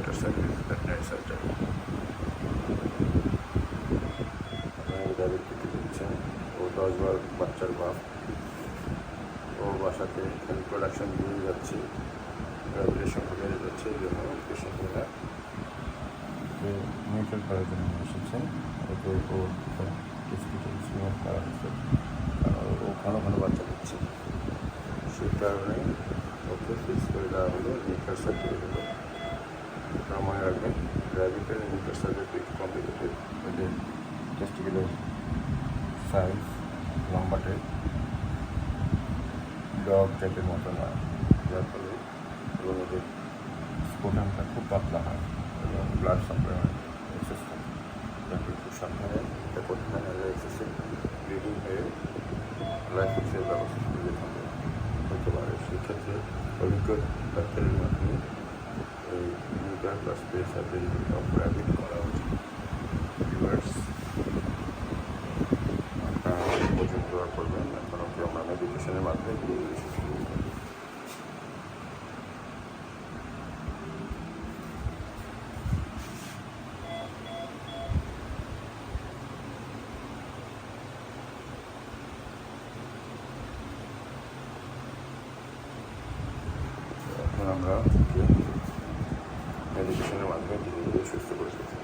Veterinary centre. Rabbit টিকে দিচ্ছেন, ও 10-12 বাচ্চার বাপ। ও বাসাতে প্রোডাকশন দিয়ে যাচ্ছে, র্যাবিটের সংখ্যা বেড়ে যাচ্ছে, এই জন্য পেশেন্টরা নিউট্রাল করার জন্য এসেছেন। ওকে ওর কিছু এক্সপেরিমেন্ট করা হচ্ছে, ও ঘন ঘন বাচ্চা দিচ্ছে, সেই কারণে ওকে ফিক্স করে দেওয়া হলো, নিউট্রাল সার্জারি হলো। আপনারা মনে রাখবেন, র্যাবিটের নিউট্রাল সার্জারি একটু কমপ্লিকেটেড। ওদের টেস্টিকুলার সাইজ লম্বাটে ডগ টাইপের মতো নয়, যার ফলে এবং ওদের স্পোটামটা খুব পাতলা হয় এবং ব্লাড সাপ্লাই সিস্টেম যাকে খুব সাবধানে এটা করতে হয়, না এক্সেসিভ ব্লিডিং হয়ে লাইফ এক্সের ব্যবস্থা সুবিধে থাকে হতে পারে। সেক্ষেত্রে অভিজ্ঞ ডাক্তারের মাধ্যমে এই neutral plus space surgery of rabbit করা উচিত। ভিউয়ার্স, পর্যন্ত দোয়া করবেন। এখন ওকে আমরা মেডিকেশনের মাধ্যমে দিয়ে এসেছি। এখন আমরা ওকে মেডিকেশনের মাধ্যমে ধীরে ধীরে সুস্থ করে তুলছি।